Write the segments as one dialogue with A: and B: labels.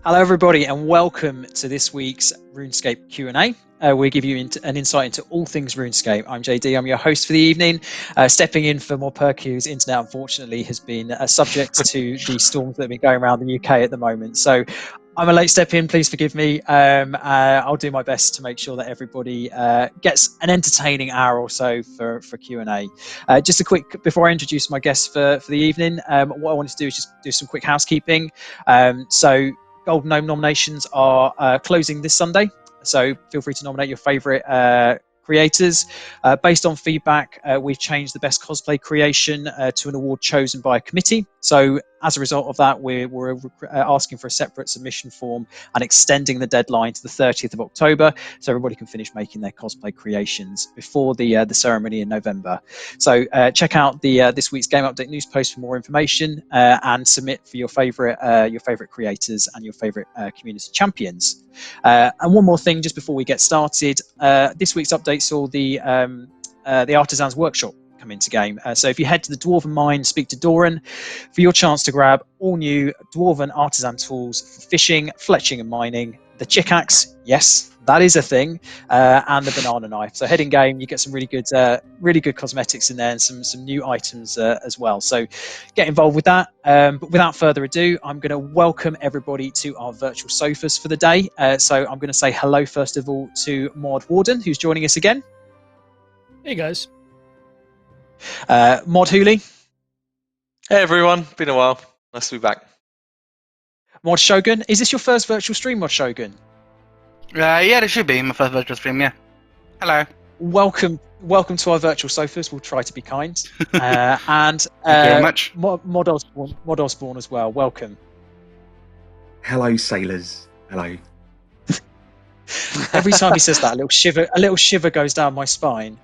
A: Hello everybody and welcome to this week's RuneScape Q&A. We give you an insight into all things RuneScape. I'm JD, I'm your host for the evening. Stepping in for Morperky, whose internet unfortunately has been subject to the storms that have been going around the UK at the moment. So I'm a late step in, please forgive me. I'll do my best to make sure that everybody gets an entertaining hour or so for Q&A. Just a quick, before I introduce my guests for the evening, what I wanted to do is just do some quick housekeeping. So Golden Gnome nominations are closing this Sunday, so feel free to nominate your favourite creators. Based on feedback, we've changed the best cosplay creation to an award chosen by a committee. So as a result of that, we're asking for a separate submission form and extending the deadline to the 30th of October, so everybody can finish making their cosplay creations before the ceremony in November. So check out the this week's Game Update news post for more information and submit for your favourite creators and your favourite community champions. And one more thing, just before we get started, this week's update saw the Artisans Workshop come into game. So if you head to the Dwarven Mine, speak to Doran for your chance to grab all new Dwarven artisan tools for fishing, fletching and mining. The chick axe, yes, that is a thing, and the banana knife. So head in game, you get some really good cosmetics in there and some new items as well. So get involved with that. But without further ado, I'm going to welcome everybody to our virtual sofas for the day. So I'm going to say hello first of all to Mod Warden, who's joining us again.
B: Hey guys.
A: Mod Hooley.
C: Hey everyone, been a while. Nice to be back.
A: Mod Shogun. Is this your first virtual stream, Mod Shogun?
D: Yeah, it should be my first virtual stream, yeah. Hello.
A: Welcome to our virtual sofas. We'll try to be kind. And
D: Thank you very much.
A: Mod Osborne as well. Welcome.
E: Hello, sailors. Hello.
A: Every time he says that, a little shiver goes down my spine.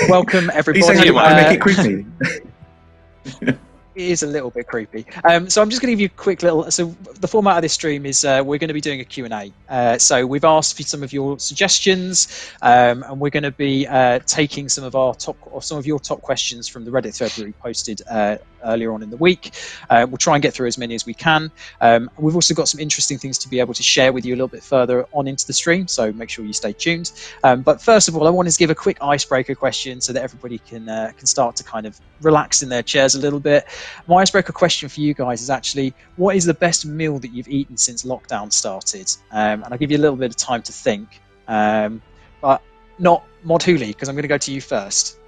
A: Welcome everybody.
E: Make it creepy.
A: It is a little bit creepy. So I'm just going to give you a quick little. So the format of this stream is we're going to be doing a Q&A. So we've asked for some of your suggestions, and we're going to be taking some of your top questions from the Reddit thread that we posted earlier on in the week. We'll try and get through as many as we can. We've also got some interesting things to be able to share with you a little bit further on into the stream, so make sure you stay tuned. But first of all, I wanted to give a quick icebreaker question so that everybody can start to kind of relax in their chairs a little bit. My icebreaker question for you guys is actually, what is the best meal that you've eaten since lockdown started? And I'll give you a little bit of time to think, but not Mod Hooley, because I'm going to go to you first.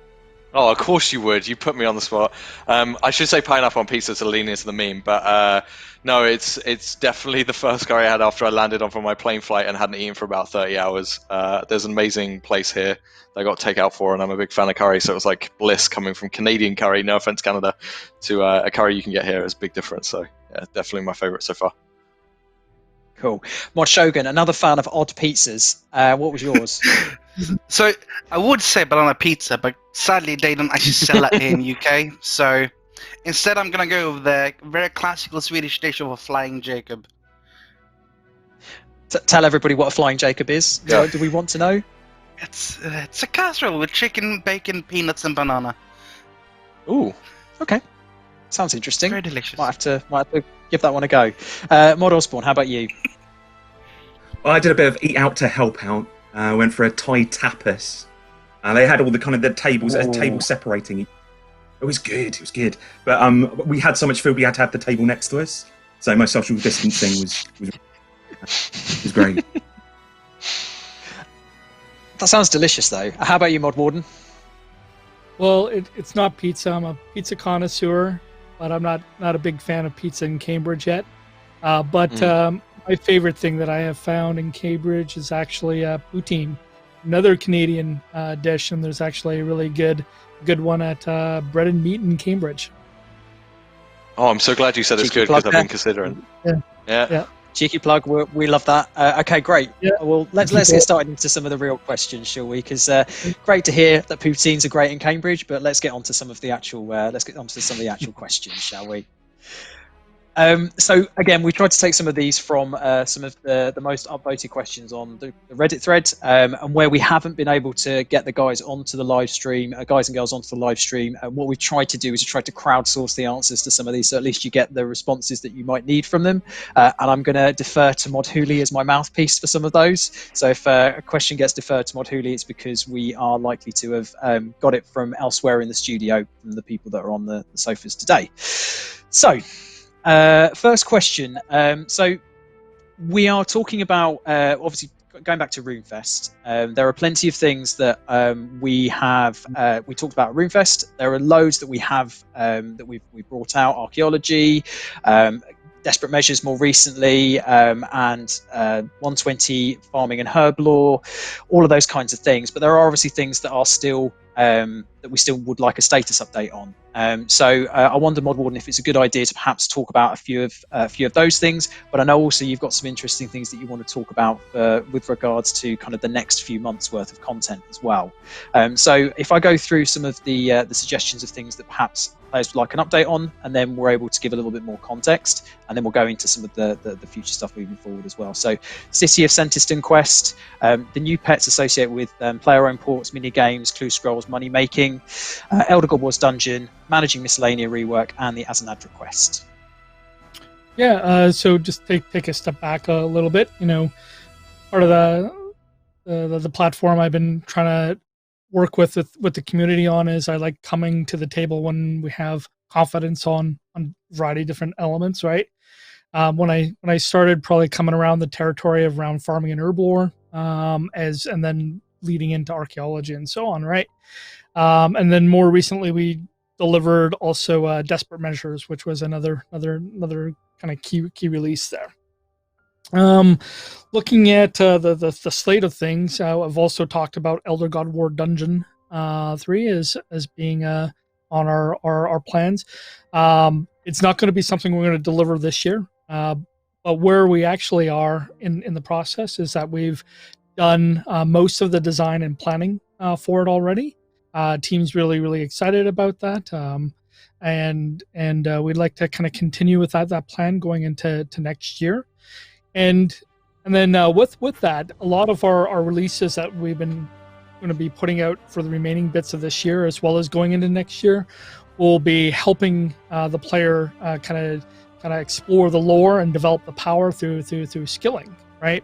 C: Oh, of course you would. You put me on the spot. I should say pineapple on pizza to lean into the meme, but no, it's definitely the first curry I had after I landed on from my plane flight and hadn't eaten for about 30 hours. There's an amazing place here that I got takeout for, and I'm a big fan of curry, so it was like bliss coming from Canadian curry, no offense Canada, to a curry you can get here. Is a big difference. So yeah, definitely my favorite so far.
A: Cool. Mod Shogun, another fan of odd pizzas. What was yours?
D: So I would say banana pizza, but sadly they don't actually sell that here in UK. So instead I'm going to go with the very classical Swedish dish of a Flying Jacob.
A: Tell everybody what a Flying Jacob is.
C: Yeah.
A: Do we want to know?
D: It's a casserole with chicken, bacon, peanuts and banana.
A: Ooh, okay. Sounds interesting.
D: Very delicious.
A: Might have to give that one a go. Mod Osborne, how about you?
E: Well, I did a bit of eat out to help out. Went for a Thai tapas. They had all the kind of the tables, a table separating. It was good. It was good. But we had so much food, we had to have the table next to us. So my social distancing was great.
A: That sounds delicious, though. How about you, Mod Warden?
B: Well, it's not pizza. I'm a pizza connoisseur, but I'm not a big fan of pizza in Cambridge yet. My favorite thing that I have found in Cambridge is actually poutine, another Canadian dish, and there's actually a really good one at Bread and Meat in Cambridge.
C: Oh, I'm so glad you said it's good because I've been considering. Yeah.
A: Cheeky plug. We love that. Okay, great. Yeah. Well, let's get started into some of the real questions, shall we? Because great to hear that poutines are great in Cambridge, but let's get onto some of the actual questions, shall we? So again, we tried to take some of these from some of the most upvoted questions on the Reddit thread, and where we haven't been able to get the guys onto the live stream, guys and girls onto the live stream. What we've tried to do is to try to crowdsource the answers to some of these, so at least you get the responses that you might need from them. And I'm going to defer to Mod Hooli as my mouthpiece for some of those. So if a question gets deferred to Mod Hooli, it's because we are likely to have got it from elsewhere in the studio from the people that are on the sofas today. So. First question. So we are talking about obviously going back to RuneFest. There are plenty of things that we have. We talked about RuneFest. There are loads that we have that we've brought out. Archaeology, Desperate Measures more recently, and 120 farming and herb lore, all of those kinds of things. But there are obviously things that are still that we still would like a status update on. So I wonder, Mod Warden, if it's a good idea to perhaps talk about a few of those things. But I know also you've got some interesting things that you want to talk about with regards to kind of the next few months worth of content as well. So if I go through some of the suggestions of things that perhaps players would like an update on, and then we're able to give a little bit more context, and then we'll go into some of the future stuff moving forward as well. So City of Sentiston quest, the new pets associated with player-owned ports, mini games, clue scrolls, money making, Elder God Wars dungeon, managing miscellanea rework, and the Azanadra quest.
B: Yeah, so just take a step back a little bit. You know, part of the platform I've been trying to work with the community on is I like coming to the table when we have confidence on a variety of different elements, right? When I started probably coming around the territory of around farming and herb lore, and then leading into archaeology and so on, right? And then more recently we delivered also Desperate Measures, which was another kind of key release there. Looking at the slate of things, I've also talked about Elder God War Dungeon 3 as being on our plans. It's not going to be something we're going to deliver this year, but where we actually are in the process is that we've done most of the design and planning for it already. Team's really excited about that, and we'd like to kind of continue with that plan going into next year. And then with that, a lot of our releases that we've been going to be putting out for the remaining bits of this year, as well as going into next year, will be helping the player kind of explore the lore and develop the power through skilling, right?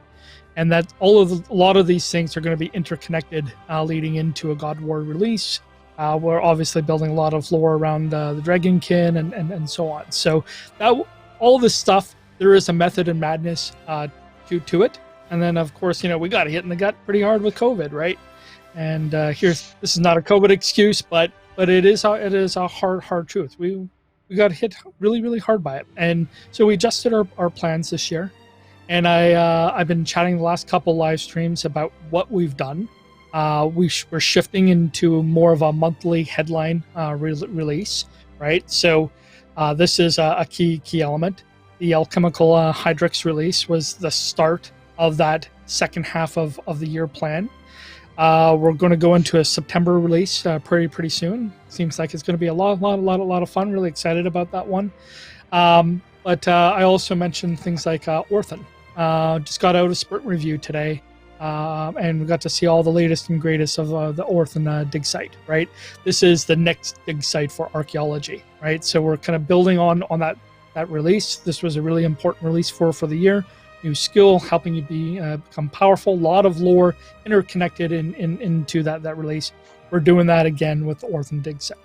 B: And that a lot of these things are going to be interconnected leading into a God War release. We're obviously building a lot of lore around the Dragonkin and so on. So that all this stuff, there is a method and madness to it. And then, of course, you know, we got hit in the gut pretty hard with COVID, right? And this is not a COVID excuse, but it is a hard truth. We got hit really hard by it. And so we adjusted our plans this year. And I've been chatting the last couple live streams about what we've done. We're shifting into more of a monthly headline release, right? So this is a key element. The Alchemical Hydrix release was the start of that second half of the year plan. We're going to go into a September release pretty soon. Seems like it's going to be a lot of fun. Really excited about that one. But I also mentioned things like Orthen. Just got out a sprint review today, and we got to see all the latest and greatest of the Orthen Dig Site. Right, this is the next dig site for archaeology. Right, so we're kind of building on that release. This was a really important release for the year. New skill, helping you become powerful. A lot of lore interconnected into that release. We're doing that again with the Orthen Dig Site.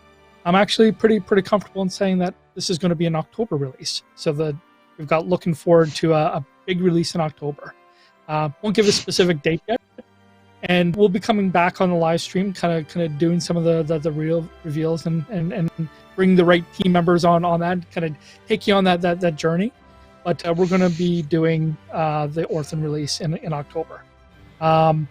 B: I'm actually pretty comfortable in saying that this is going to be an October release. So we've got looking forward to a big release in October. Won't give a specific date yet, and we'll be coming back on the live stream, kind of doing some of the real reveals and bring the right team members on that, kind of take you on that journey. But we're going to be doing the Orthen release in October. Kind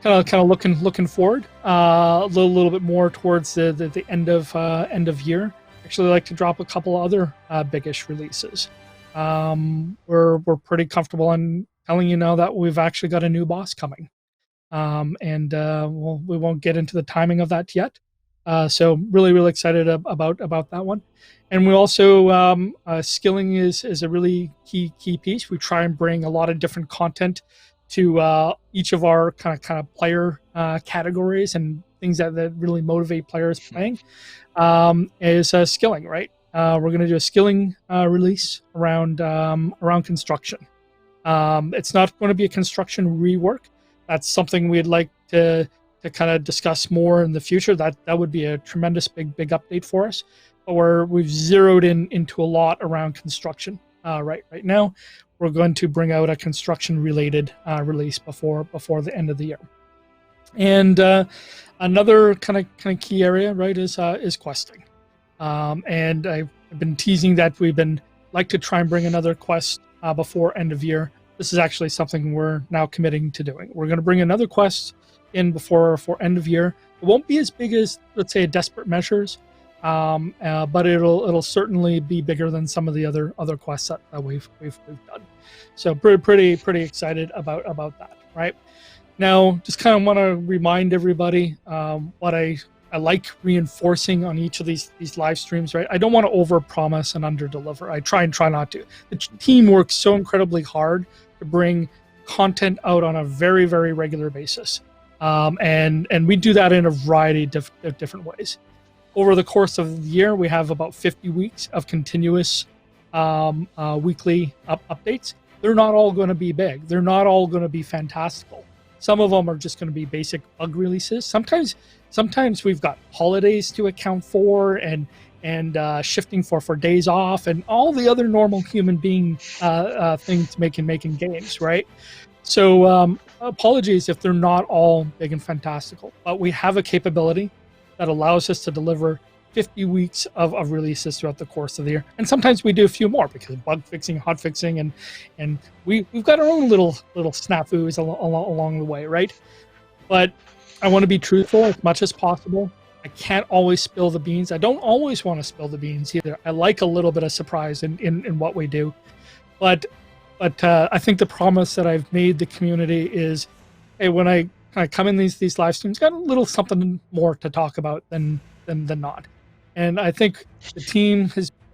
B: of looking forward a little bit more towards the end of year. Actually, like to drop a couple other biggish releases. We're pretty comfortable in telling you now that we've actually got a new boss coming, and we won't get into the timing of that yet. So really excited about that one. And we also skilling is a really key piece. We try and bring a lot of different content to each of our kind of player categories and things that really motivate players playing. Is skilling, right? We're going to do a skilling release around construction. It's not going to be a construction rework. That's something we'd like to kind of discuss more in the future. That would be a tremendous big update for us. But we've zeroed into a lot around construction right now. We're going to bring out a construction related release before the end of the year. And another kind of key area, right, is questing. And I've been teasing that we've been like to try and bring another quest before end of year. This is actually something we're now committing to doing. We're going to bring another quest in before end of year. It won't be as big as, let's say, Desperate Measures, but it'll certainly be bigger than some of the other quests that we've done. So pretty excited about that. Right now, just kind of want to remind everybody what I like reinforcing on each of these live streams. Right, I don't want to overpromise and underdeliver. I try not to. The team works so incredibly hard to bring content out on a very regular basis. And we do that in a variety of different ways. Over the course of the year, we have about 50 weeks of continuous weekly updates. They're not all going to be big. They're not all going to be fantastical. Some of them are just going to be basic bug releases. Sometimes we've got holidays to account for and shifting for days off and all the other normal human being things making games, right? So apologies if they're not all big and fantastical, but we have a capability that allows us to deliver 50 weeks of releases throughout the course of the year. And sometimes we do a few more because bug fixing, hot fixing, and we've got our own little snafus along the way, right? But I want to be truthful as much as possible. I can't always spill the beans. I don't always want to spill the beans either. I like a little bit of surprise in what we do. But I think the promise that I've made the community is, hey, when I come in these live streams, got a little something more to talk about than not. And I think the team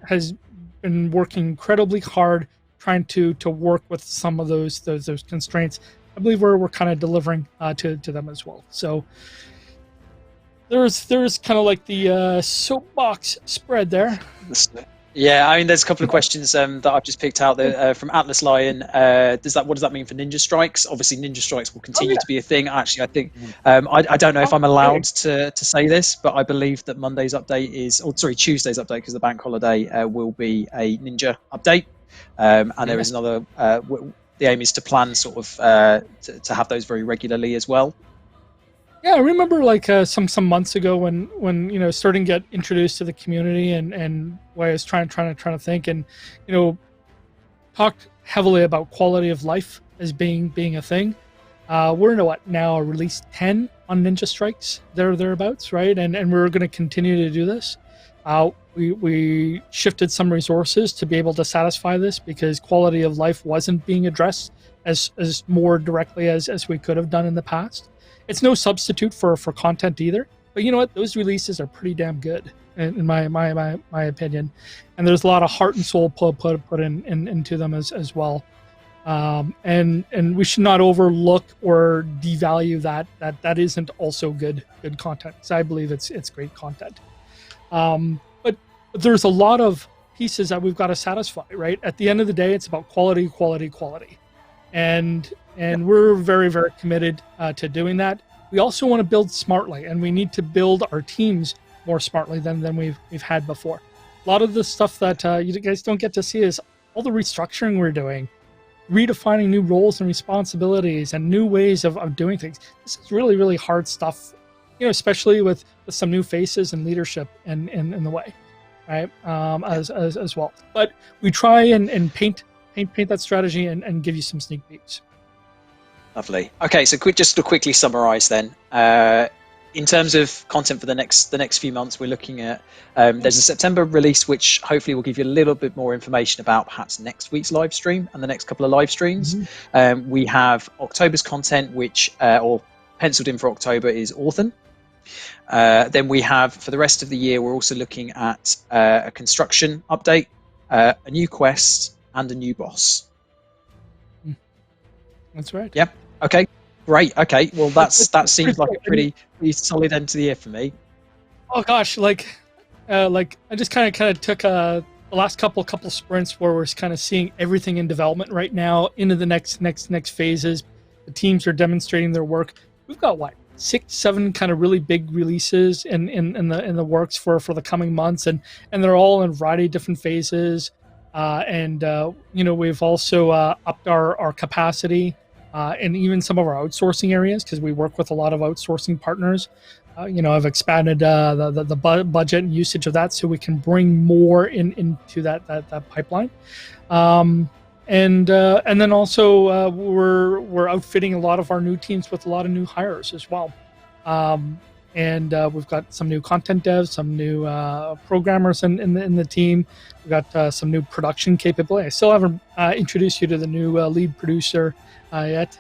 B: has been working incredibly hard trying to work with some of those constraints. I believe we're kind of delivering to them as well. So there's kind of like the soapbox spread there.
A: Yeah, I mean, there's a couple of questions that I've just picked out there from Atlas Lion. What does that mean for Ninja Strikes? Obviously, Ninja Strikes will continue to be a thing. Actually, I think I don't know if I'm allowed to say this, but I believe that Tuesday's update, because the bank holiday will be a Ninja update, and there is another. The aim is to plan sort of to have those very regularly as well.
B: Yeah, I remember like some months ago when starting to get introduced to the community and I was trying to think and talked heavily about quality of life as being a thing. We're into what now? Release 10 on Ninja Strikes, thereabouts, right? And we're going to continue to do this. We shifted some resources to be able to satisfy this because quality of life wasn't being addressed as more directly as we could have done in the past. It's no substitute for content either, but you know what? Those releases are pretty damn good in my opinion, and there's a lot of heart and soul put into them as well. And we should not overlook or devalue that isn't also good content. So I believe it's great content. But there's a lot of pieces that we've got to satisfy, right? At the end of the day, it's about quality. And we're very committed to doing that. We also want to build smartly, and we need to build our teams more smartly than we've had before. A lot of the stuff that you guys don't get to see is all the restructuring we're doing, redefining new roles and responsibilities and new ways of doing things. This is really hard stuff, especially with some new faces and leadership in the way, right? As well. But we try and paint that strategy and give you some sneak peeks.
A: Lovely. Okay, so just to quickly summarize then, in terms of content for the next few months, we're looking at there's a September release which hopefully will give you a little bit more information about perhaps next week's live stream and the next couple of live streams. We have October's content, which or penciled in for October is Orthen. Then we have, for the rest of the year, we're also looking at a construction update, a new quest, and a new boss.
B: That's right.
A: Yep. Okay. Great. Okay. Well, that seems like a pretty solid end to the year for me.
B: Oh gosh, like I just kind of took the last couple sprints where we're kind of seeing everything in development right now into the next phases. The teams are demonstrating their work. We've got 6, 7 kind of really big releases in the works for the coming months, and they're all in a variety of different phases. We've also upped our capacity and even some of our outsourcing areas, because we work with a lot of outsourcing partners. I've expanded the budget and usage of that so we can bring more into that pipeline. And then also we're outfitting a lot of our new teams with a lot of new hires as well. We've got some new content devs, some new programmers in the team. We've got some new production capability. I still haven't introduced you to the new lead producer yet,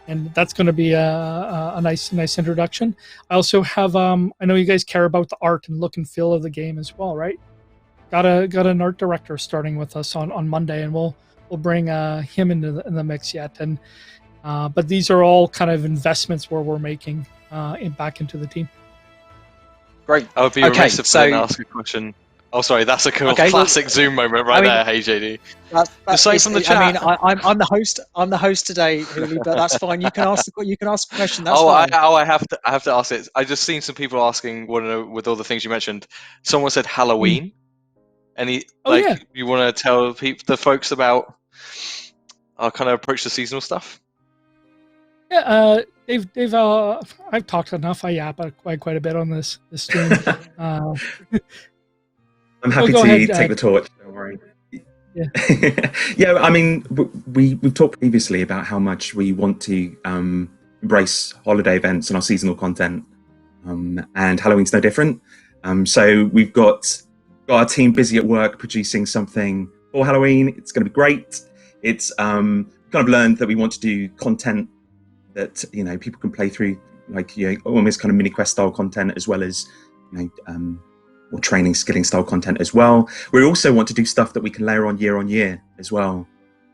B: and that's going to be a nice introduction. I also have I know you guys care about the art and look and feel of the game as well, right? Got an art director starting with us on Monday, and we'll bring him into the mix yet. And but these are all kind of investments where we're making back into the team.
A: Great.
C: I would be remiss if I didn't ask a question. Oh, sorry, that's a classic Zoom moment right there. Hey, JD.
A: That's from the chat. I mean, I'm the host. I'm the host today, Huli, but that's fine. You can ask a question. That's fine.
C: I have to ask it. I just seen some people asking, want to know, with all the things you mentioned. Someone said Halloween. Any you want to tell the folks about our kind of approach to seasonal stuff?
B: Yeah, Dave. I've talked enough. I yap quite a bit on this stream.
E: I'm happy to take the torch. Don't worry.
B: Yeah.
E: Yeah. I mean, we've talked previously about how much we want to embrace holiday events and our seasonal content, and Halloween's no different. So we've got our team busy at work producing something for Halloween. It's going to be great. It's kind of learned that we want to do content that people can play through, almost kind of mini quest style content, as well as or training, skilling style content as well. We also want to do stuff that we can layer on year as well.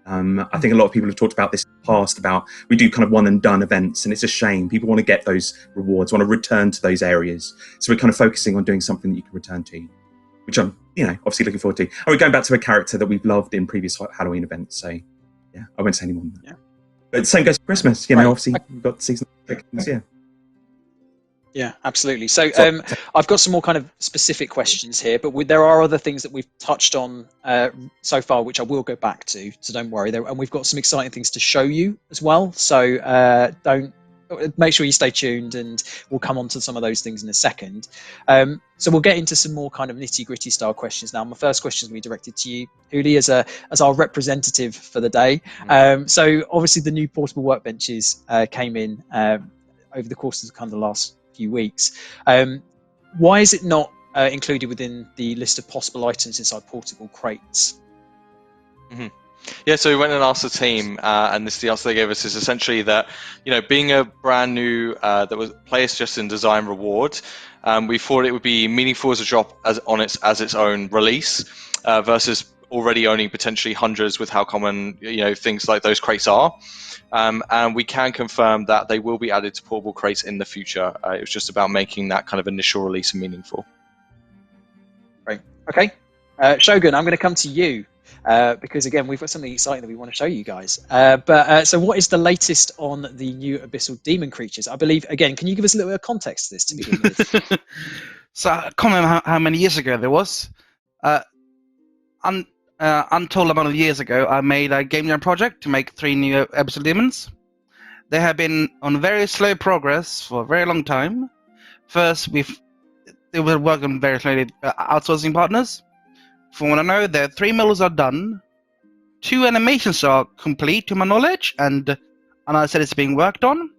E: I think a lot of people have talked about this in the past, about we do kind of one and done events, and it's a shame. People want to get those rewards, want to return to those areas. So we're kind of focusing on doing something that you can return to, which I'm obviously looking forward to. And we're going back to a character that we've loved in previous Halloween events. So yeah, I won't say any more than that. Yeah. But same goes for Christmas. Obviously we've got seasonal things here.
A: Yeah, absolutely. So I've got some more kind of specific questions here, but there are other things that we've touched on so far, which I will go back to. So don't worry. And we've got some exciting things to show you as well. So make sure you stay tuned, and we'll come on to some of those things in a second. So we'll get into some more kind of nitty-gritty style questions now. My first question is going to be directed to you, Huli, as our representative for the day. So obviously the new portable workbenches came in over the course of kind of the last few weeks. Why is it not included within the list of possible items inside portable crates?
C: Mm-hmm. Yeah, so we went and asked the team, and the answer they gave us is essentially that, being a brand new that was players just in design reward, we thought it would be meaningful as a drop as its own release, versus already owning potentially hundreds with how common things like those crates are. And we can confirm that they will be added to portable crates in the future. It was just about making that kind of initial release meaningful.
A: Great. Okay. Shogun, I'm going to come to you because, again, we've got something exciting that we want to show you guys. So what is the latest on the new Abyssal Demon creatures? I believe, again, can you give us a little bit of context to this to begin with?
D: So I can't remember how many years ago there was. Untold amount of years ago, I made a game jam project to make 3 new Abyssal Demons. They have been on very slow progress for a very long time. First, they were working very slowly outsourcing partners. From what I know, the 3 models are done. 2 animations are complete, to my knowledge, and I said it's being worked on.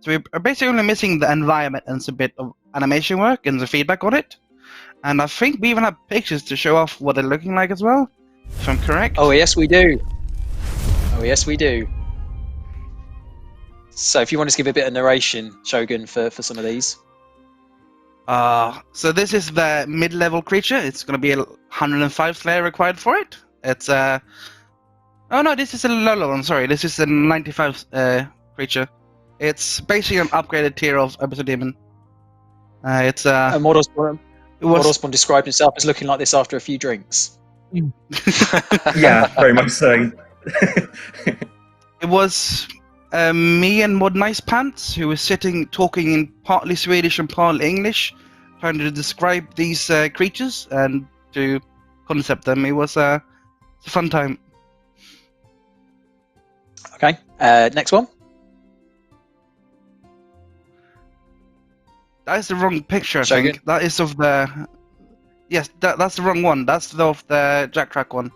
D: So we're basically only missing the environment and some bit of animation work and the feedback on it. And I think we even have pictures to show off what they're looking like as well, if I'm correct.
A: Oh, yes, we do. So if you want to give a bit of narration, Shogun, for some of these.
D: So this is the mid-level creature. It's going to be a 105 slayer required for it. It's oh no, this is a low level one. Sorry, this is a 95 creature. It's basically an upgraded tier of Abyssal Demon. It's
A: And Mod
D: was
A: Osborne described himself as looking like this after a few drinks.
E: Yeah, very much so.
D: it was me and Mod Nice Pants who was sitting talking in partly Swedish and partly English, trying to describe these creatures and to concept them. It was a fun time.
A: Okay, next one.
D: That is the wrong picture, I
A: Shogun?
D: think. That is of the... Yes, that's the wrong one. That's of the Jack Track one.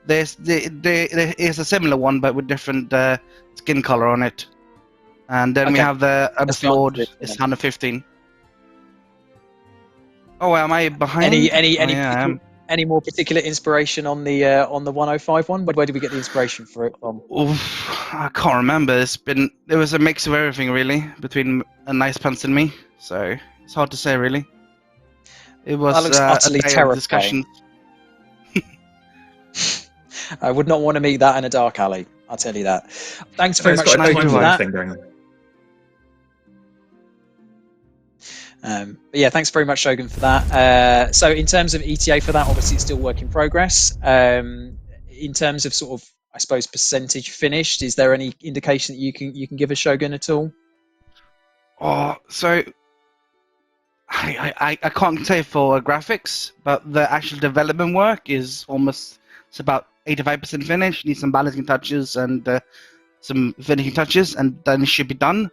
D: There is a similar one, but with different skin color on it. And then we
A: Okay.
D: have the
A: That's
D: Abyss
A: not
D: Lord.
A: good,
D: It's
A: then.
D: 115. Oh, am I behind?
A: Any more particular inspiration on the 105 one? Where did we get the inspiration for it from?
D: Oof, I can't remember. There was a mix of everything really between a Nice Pants and me. So it's hard to say really. It was
A: That looks
D: a
A: utterly
D: day of
A: terrifying.
D: discussion.
A: I would not want to meet that in a dark alley. I'll tell you that. Thanks very
E: It's
A: much,
E: got a
A: Shogun, for
E: timeline
A: that.
E: thing going on.
A: But yeah, thanks very much, Shogun, for that. So in terms of ETA for that, obviously it's still work in progress. In terms of sort of, I suppose, percentage finished, is there any indication that you can give us, Shogun, at all?
D: Oh, so I can't say for graphics, but the actual development work is it's about 85% finished. Needs some balancing touches and some finishing touches, and then it should be done.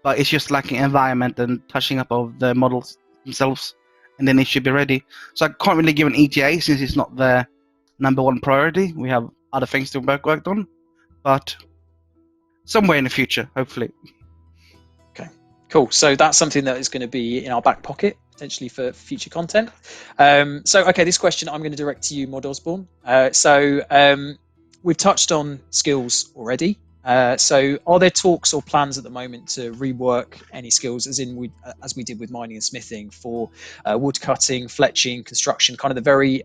D: But it's just lacking environment and touching up of the models themselves, and then it should be ready. So I can't really give an ETA since it's not the number one priority. We have other things to work on, but somewhere in the future, hopefully.
A: Cool. So that's something that is going to be in our back pocket, potentially for future content. Okay, this question I'm going to direct to you, Mod Osborne. We've touched on skills already. So are there talks or plans at the moment to rework any skills, as we did with mining and smithing, for wood cutting, fletching, construction, kind of the very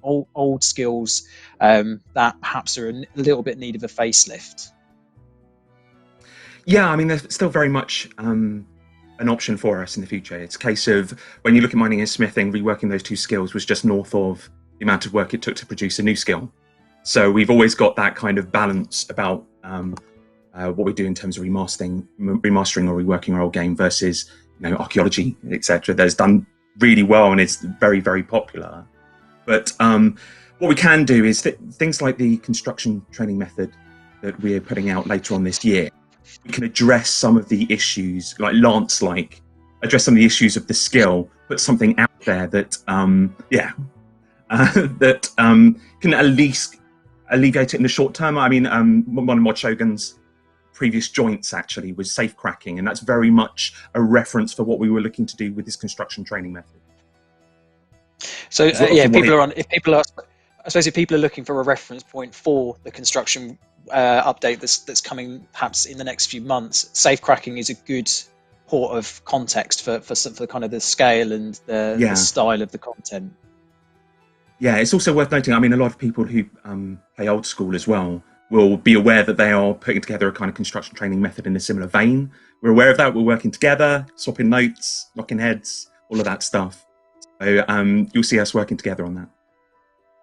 A: old skills that perhaps are a little bit in need of a facelift?
E: Yeah, I mean, there's still very much an option for us in the future. It's a case of, when you look at mining and smithing, reworking those two skills was just north of the amount of work it took to produce a new skill. So we've always got that kind of balance about what we do in terms of remastering or reworking our old game versus, archaeology, etc. That's done really well and it's very, very popular. But what we can do is things like the construction training method that we're putting out later on this year. We can address some of the issues, like Lance, address some of the issues of the skill, put something out there that, can at least alleviate it in the short term. I mean, one of Mod Shogun's previous joints actually was safe cracking, and that's very much a reference for what we were looking to do with this construction training method.
A: So
E: If
A: people are looking for a reference point for the construction update that's coming perhaps in the next few months, safe cracking is a good port of context for kind of the scale and the style of the content.
E: Yeah, it's also worth noting, I mean, a lot of people who play old school as well will be aware that they are putting together a kind of construction training method in a similar vein. We're aware of that. We're working together, swapping notes, knocking heads, all of that stuff. So you'll see us working together on that.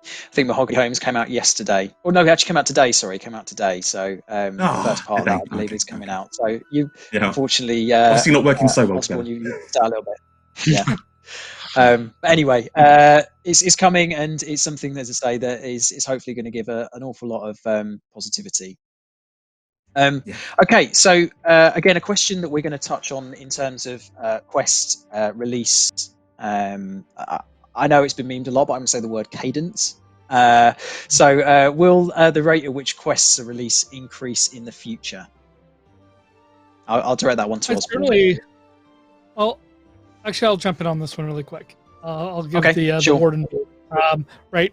A: I think Mahogany Homes came out yesterday. Oh no, it actually came out today. Sorry, it came out today. So the first part of that, I believe, is coming out. So you, unfortunately,
E: obviously not working so well
A: together.
E: together.
A: You missed out a little bit. Yeah. But anyway, it's coming, and it's something, as I say, that is hopefully going to give an awful lot of positivity. Okay, so again, a question that we're going to touch on in terms of quest release. I know it's been memed a lot, but I'm going to say the word cadence. Will the rate at which quests are released increase in the future? I'll direct that one to us.
B: Actually, I'll jump in on this one really quick. I'll give
A: sure.
B: the Warden. Right,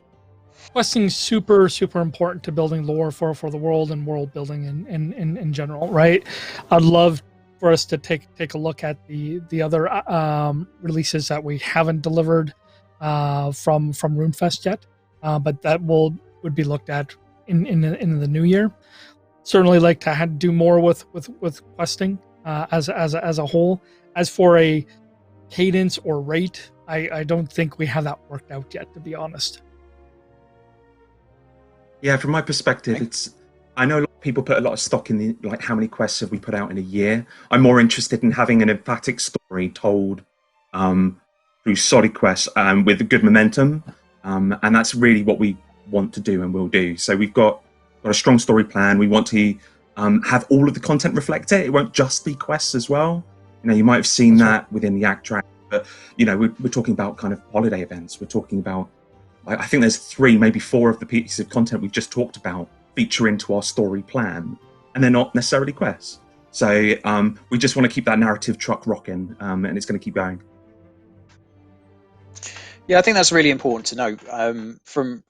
B: questing super important to building lore for the world and world building in general. Right, I'd love for us to take a look at the other releases that we haven't delivered from RuneFest yet, but that would be looked at in the new year. Certainly like to do more with questing as a whole. As for a cadence or rate, I don't think we have that worked out yet, to be honest.
E: Yeah, from my perspective, I know a lot of people put a lot of stock in like how many quests have we put out in a year. I'm more interested in having an emphatic story told through solid quests with good momentum, and that's really what we want to do and will do. So we've got a strong story plan. We want to have all of the content reflect it. It won't just be quests as well. You know, you might have seen that within the act track, but you know, we're talking about kind of holiday events. We're talking about, I think there's 3, maybe 4 of the pieces of content we've just talked about feature into our story plan, and they're not necessarily quests. So we just want to keep that narrative truck rocking, and it's going to keep going.
A: Yeah, I think that's really important to know. From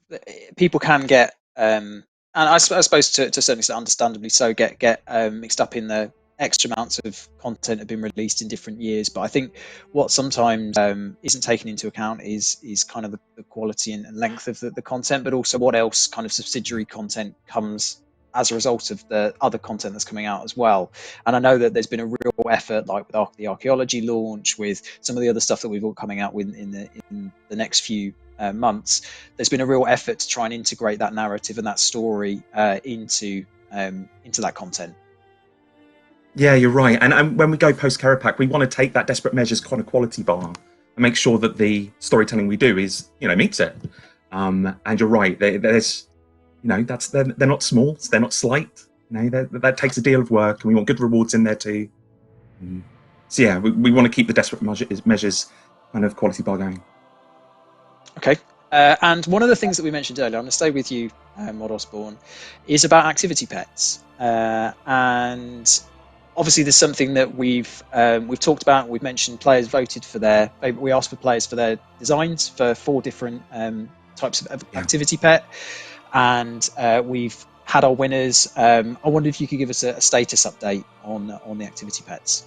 A: people can get, and I suppose to a certain extent, understandably so, get mixed up in the extra amounts of content have been released in different years. But I think what sometimes isn't taken into account is kind of the quality and length of the content, but also what else kind of subsidiary content comes as a result of the other content that's coming out as well. And I know that there's been a real effort, like with the archaeology launch, with some of the other stuff that we've got coming out with in the next few months. There's been a real effort to try and integrate that narrative and that story into that content.
E: Yeah, you're right. And when we go post Kerapac, we want to take that Desperate Measures kind of quality bar and make sure that the storytelling we do is, you know, meets it. And you're right. There's, you know, they're not small. They're not slight. You know, that takes a deal of work, and we want good rewards in there too. So yeah, we want to keep the Desperate Measures kind of quality bar going.
A: Okay. And one of the things that we mentioned earlier, I'm going to stay with you, Mod Osborne, is about activity pets. And obviously, there's something that we've talked about. We've mentioned players voted for we asked for players for their designs for 4 different types of activity pet, and we've had our winners. I wondered if you could give us a status update on the activity pets.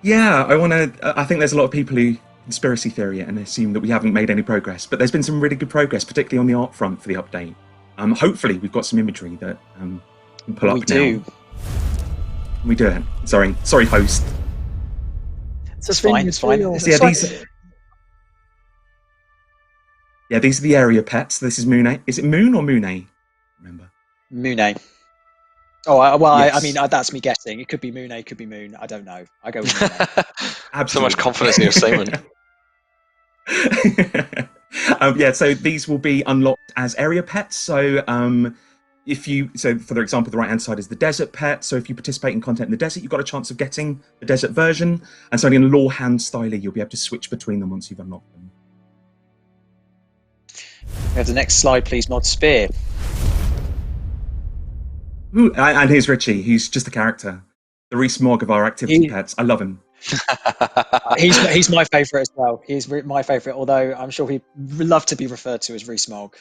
E: Yeah, I think there's a lot of people who conspiracy theory it and assume that we haven't made any progress, but there's been some really good progress, particularly on the art front for the update. Hopefully, we've got some imagery that can pull up now. We do. We do it. Sorry, host.
A: It's fine. It's fine.
E: These are the area pets. This is Moon. Is it Moon or Moon? Remember?
A: Moon. Oh, well, yes. I mean, that's me guessing. It could be Moon. Could be Moon. I don't know. I go with Moon.
C: So much confidence in your statement.
E: So these will be unlocked as area pets. So for example, the right-hand side is the desert pet. So if you participate in content in the desert, you've got a chance of getting the desert version. And so in Law Hand Styler, you'll be able to switch between them once you've unlocked them.
A: We have the next slide, please, Mod Spear.
E: Ooh, and here's Richie. He's just a character. The Reese Mogg of our activity pets. I love him.
A: He's my favourite as well. He's my favourite, although I'm sure he'd love to be referred to as Reese Mogg.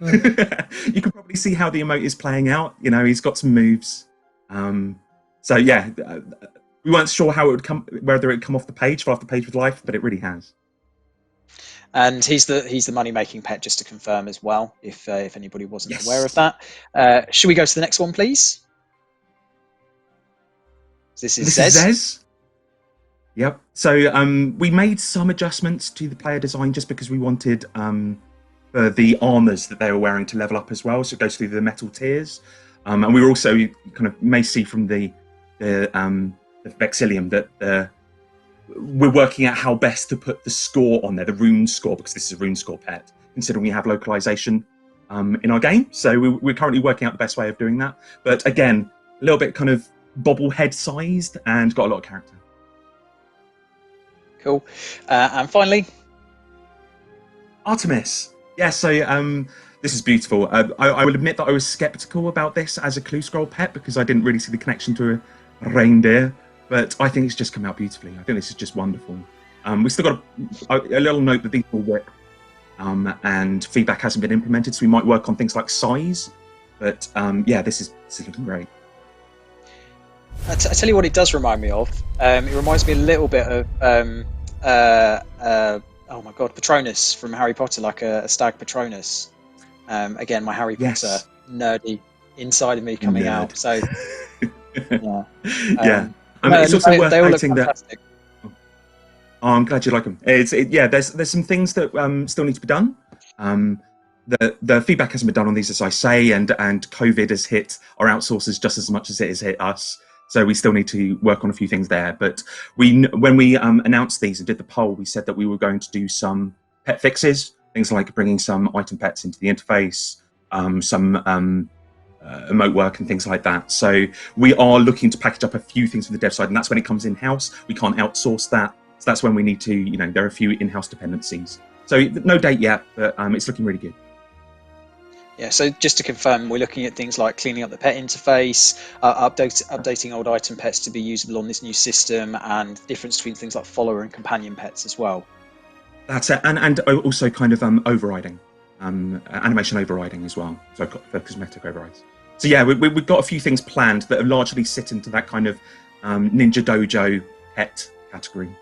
E: You can probably see how the emote is playing out. You know, he's got some moves. So yeah, we weren't sure how it would come, whether it would come off the page, fall off the page with life, but it really has.
A: And he's the money making pet, just to confirm as well, if anybody wasn't aware of that. Should we go to the next one, please? This is Zez.
E: Yep. So we made some adjustments to the player design just because we wanted for the armors that they were wearing to level up as well. So it goes through the metal tiers, and we were also kind of may see from the Vexillium that we're working out how best to put the score on there, the rune score, because this is a rune score pet, considering we have localization in our game. So we're currently working out the best way of doing that. But again, a little bit kind of bobblehead sized and got a lot of character.
A: Cool. And finally,
E: Artemis. Yeah, so this is beautiful. I will admit that I was skeptical about this as a clue scroll pet because I didn't really see the connection to a reindeer. But I think it's just come out beautifully. I think this is just wonderful. We still got a little note that these will work, and feedback hasn't been implemented, so we might work on things like size. But yeah, this is looking great.
A: I tell you what it does remind me of. It reminds me a little bit of oh my god, Patronus from Harry Potter, like a stag Patronus. Again, my Harry
E: Yes.
A: Potter nerdy inside of me coming out. So yeah,
E: Yeah. It's also worth
A: they all look
E: noting that.
A: fantastic.
E: Oh, I'm glad you like them. Yeah, there's some things that still need to be done. The feedback hasn't been done on these, as I say, and COVID has hit our outsourcers just as much as it has hit us. So we still need to work on a few things there. But when we announced these and did the poll, we said that we were going to do some pet fixes, things like bringing some item pets into the interface, some emote work and things like that. So we are looking to package up a few things for the dev side, and that's when it comes in-house. We can't outsource that. So that's when we need to, there are a few in-house dependencies. So no date yet, but it's looking really good.
A: Yeah, so just to confirm, we're looking at things like cleaning up the pet interface, updating old item pets to be usable on this new system, and difference between things like follower and companion pets as well.
E: That's it, and also kind of overriding, animation overriding as well, so for cosmetic overrides. So yeah, we've got a few things planned that are largely sit into that kind of Ninja Dojo pet category.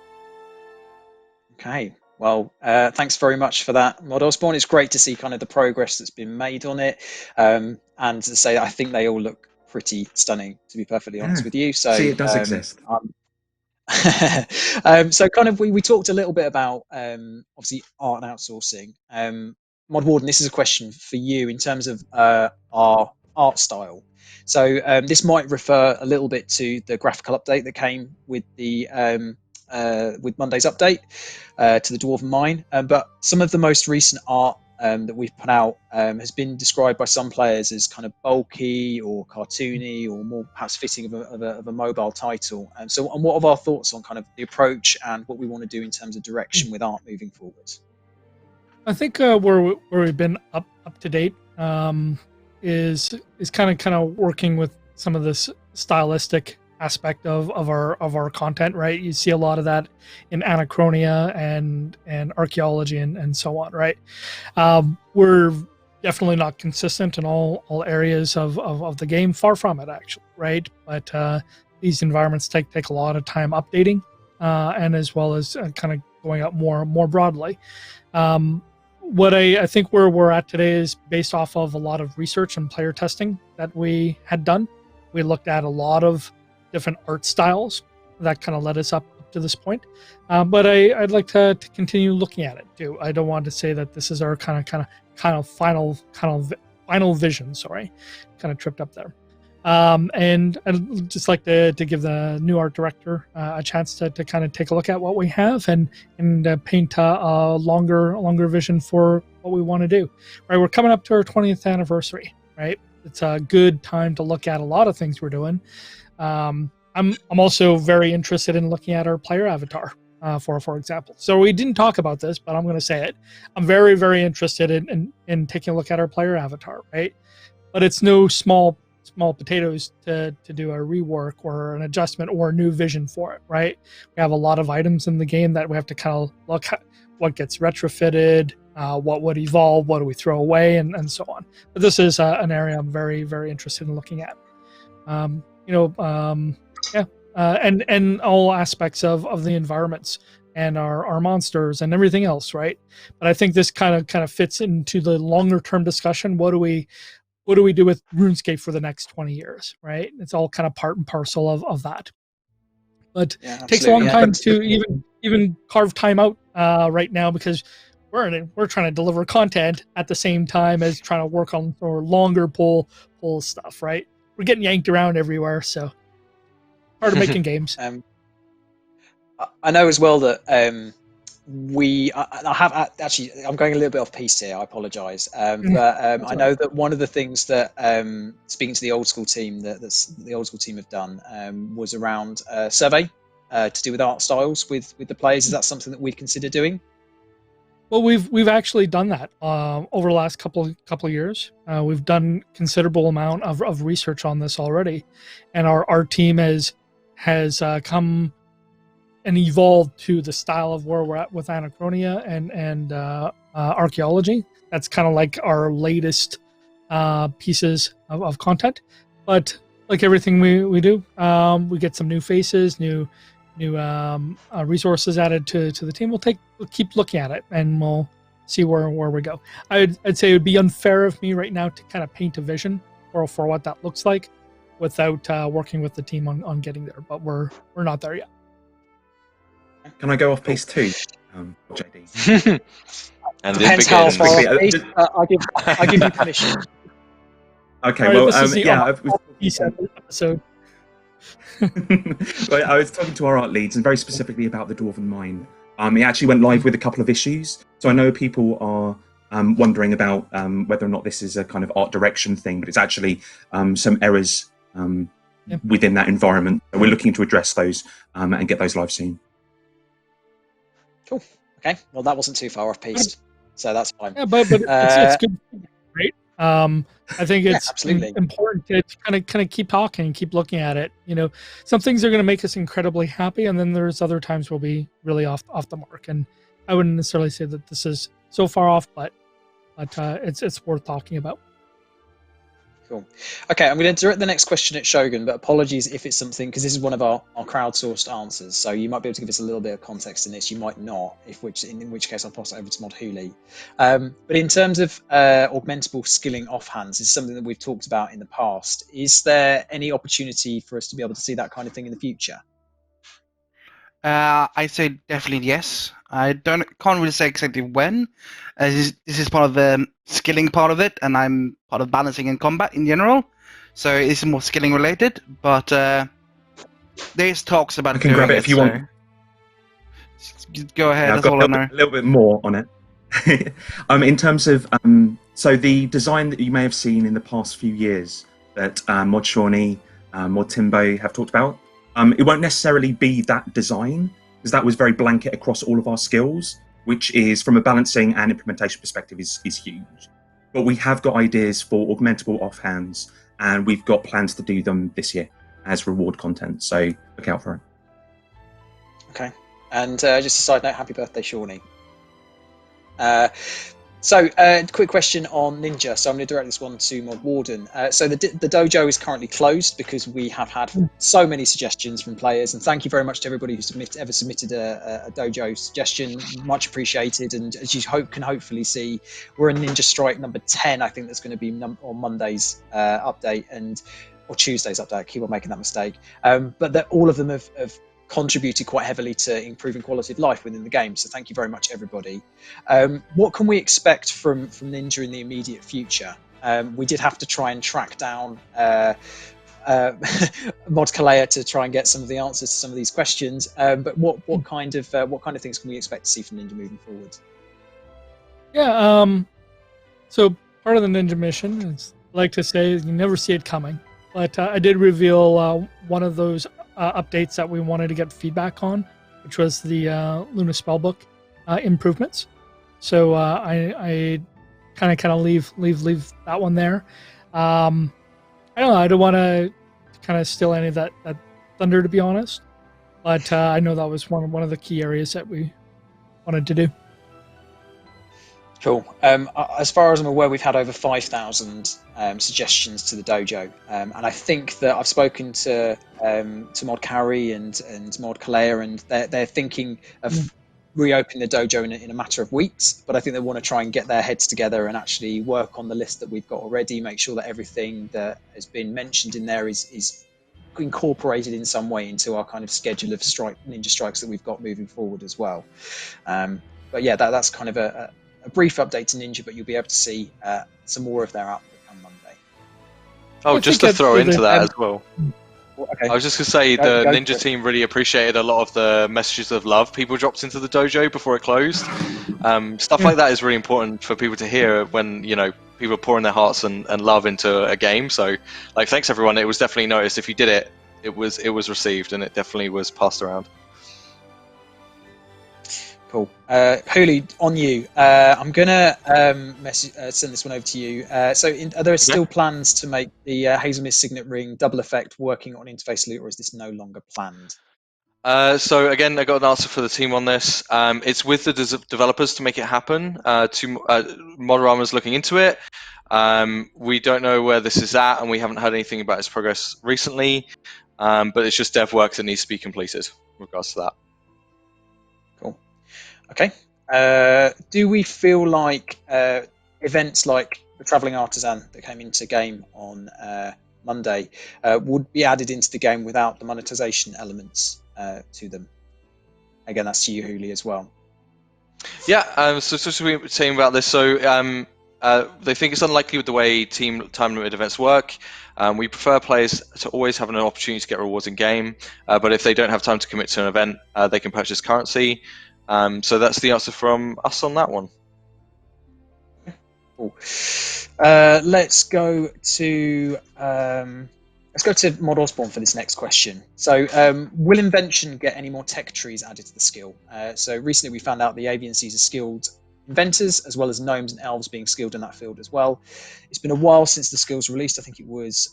A: Okay. Well, thanks very much for that, Mod Osborne. It's great to see kind of the progress that's been made on it, and to say I think they all look pretty stunning, to be perfectly honest with you. So
E: see, it does exist.
A: So kind of we talked a little bit about obviously art and outsourcing. Mod Warden, this is a question for you in terms of our art style. So this might refer a little bit to the graphical update that came with the with Monday's update to the Dwarven Mine, but some of the most recent art that we've put out has been described by some players as kind of bulky or cartoony or more perhaps fitting of a mobile title. So what are our thoughts on kind of the approach and what we want to do in terms of direction with art moving forward?
B: I think where we've been up to date is kind of working with some of this stylistic aspect of our content, right? You see a lot of that in Anachronia and archaeology and so on, right? We're definitely not consistent in all areas of the game, far from it actually, right? But these environments take a lot of time updating, and as well as kind of going up more broadly. What I think where we're at today is based off of a lot of research and player testing that we had done. We looked at a lot of different art styles that kind of led us up to this point, but I'd like to continue looking at it too. I don't want to say that this is our kind of final vision. Sorry, kind of tripped up there. And I'd just like to give the new art director a chance to kind of take a look at what we have and paint a longer vision for what we want to do. Right, we're coming up to our 20th anniversary. Right, it's a good time to look at a lot of things we're doing. I'm also very interested in looking at our player avatar, for example. So we didn't talk about this, but I'm going to say it. I'm very, very interested in taking a look at our player avatar, right? But it's no small potatoes to do a rework or an adjustment or a new vision for it, right? We have a lot of items in the game that we have to kind of look at what gets retrofitted, what would evolve, what do we throw away, and so on. But this is an area I'm very, very interested in looking at. And all aspects of the environments and our monsters and everything else, right? But I think this kind of fits into the longer term discussion. What do we do with RuneScape for the next 20 years, right? It's all kind of part and parcel of that. But it takes a long time to even carve time out right now, because we're trying to deliver content at the same time as trying to work on our longer pull stuff, right? We're getting yanked around everywhere, so part of making games.
A: I know as well that I have actually. I'm going a little bit off piece here. I apologise, but I know that one of the things that speaking to the old school team that the old school team have done was around survey to do with art styles with the players. Is that something that we'd consider doing?
B: Well, we've actually done that over the last couple of years. We've done considerable amount of research on this already, and our team has come and evolved to the style of where we're at with Anachronia and archaeology. That's kind of like our latest pieces of content. But like everything we do, we get some new faces, new resources added to the team. We'll keep looking at it, and we'll see where we go. I'd say it would be unfair of me right now to kind of paint a vision for what that looks like without working with the team on getting there. But we're not there yet.
E: Can I go off piece 2, JD?
C: And
A: Depends
C: it
A: how
C: begins.
A: far off piece. I give you permission.
E: Okay,
B: All right,
E: well,
B: this is the
E: yeah.
B: piece episode.
E: Well, I was talking to our art leads, and very specifically about the Dwarven Mine. It actually went live with a couple of issues, so I know people are wondering about whether or not this is a kind of art direction thing, but it's actually some errors within that environment. So we're looking to address those and get those live soon.
A: Cool. Okay. Well, that wasn't too far off piece, so that's fine.
B: Yeah, but it's good, right? I think it's
A: absolutely
B: important to kind of keep talking and keep looking at it. You know, some things are going to make us incredibly happy, and then there's other times we'll be really off the mark. And I wouldn't necessarily say that this is so far off, but it's worth talking about.
A: Cool. Okay, I'm going to direct the next question at Shogun, but apologies if it's something, because this is one of our crowdsourced answers, so you might be able to give us a little bit of context in this, you might not, in which case I'll pass it over to Mod Hooley. But in terms of augmentable skilling offhands, is something that we've talked about in the past. Is there any opportunity for us to be able to see that kind of thing in the future?
D: I say definitely yes. I can't really say exactly when. This is part of the skilling part of it, and I'm part of balancing and combat in general. So it's more skilling related, but there's talks about.
E: I can grab it if you want.
D: Go ahead.
E: Yeah,
D: that's all I know.
E: A little bit more on it. In terms of so the design that you may have seen in the past few years that Mod Shawnee, Mod Timbo have talked about. It won't necessarily be that design, because that was very blanket across all of our skills, which is, from a balancing and implementation perspective, is huge. But we have got ideas for augmentable offhands, and we've got plans to do them this year as reward content, so look out for it.
A: Okay, and just a side note, happy birthday, Shawnee. So, quick question on Ninja. So I'm going to direct this one to Mod Warden. So the dojo is currently closed because we have had so many suggestions from players, and thank you very much to everybody who ever submitted a dojo suggestion. Much appreciated. And as you can hopefully see, we're in Ninja Strike number 10. I think that's going to be on Monday's update or Tuesday's update. I keep on making that mistake. But that all of them have contributed quite heavily to improving quality of life within the game, so thank you very much, everybody. What can we expect from Ninja in the immediate future? We did have to try and track down Mod Kalea to try and get some of the answers to some of these questions, but what kind of things can we expect to see from Ninja moving forward?
B: Yeah, so part of the Ninja mission is, I like to say, you never see it coming, but I did reveal one of those updates that we wanted to get feedback on, which was the Luna Spellbook improvements. So I kind of leave that one there. I don't know. I don't want to kind of steal any of that thunder, to be honest. But I know that was one of the key areas that we wanted to do.
A: Cool. As far as I'm aware, we've had over 5,000 suggestions to the dojo, and I think that I've spoken to Mod Carry and Mod Kalea, and they're thinking of reopening the dojo in a matter of weeks. But I think they want to try and get their heads together and actually work on the list that we've got already, make sure that everything that has been mentioned in there is incorporated in some way into our kind of schedule of Ninja Strikes that we've got moving forward as well. But yeah, that's kind of a brief update to Ninja, but you'll be able to see some more of their output on Monday.
C: Oh, just to throw into that as well.
A: Okay.
C: I was just going to say the Ninja team really appreciated a lot of the messages of love people dropped into the dojo before it closed. Stuff like that is really important for people to hear when, people are pouring their hearts and love into a game. So, thanks everyone. It was definitely noticed. If you did it, it was received, and it definitely was passed around.
A: Cool. Hooley, on you. I'm gonna send this one over to you. Are there still plans to make the Hazelmist Signet Ring double effect working on interface loot, or is this no longer planned?
C: So again, I got an answer for the team on this. It's with the developers to make it happen. Modorama's looking into it. We don't know where this is at, and we haven't heard anything about its progress recently. But it's just dev work that needs to be completed in regards to that.
A: Cool. Okay. Do we feel like events like the Travelling Artisan that came into game on Monday would be added into the game without the monetization elements to them? Again, that's to you, Hooli, as well.
C: Yeah, so just we were saying about this, so they think it's unlikely with the way team time limited events work. We prefer players to always have an opportunity to get rewards in game, but if they don't have time to commit to an event, they can purchase currency. So that's the answer from us on that one.
A: Cool. Let's go to Mod Osborne for this next question. So, will Invention get any more tech trees added to the skill? So recently we found out the Avian sees are skilled inventors, as well as gnomes and elves being skilled in that field as well. It's been a while since the skill's released. I think it was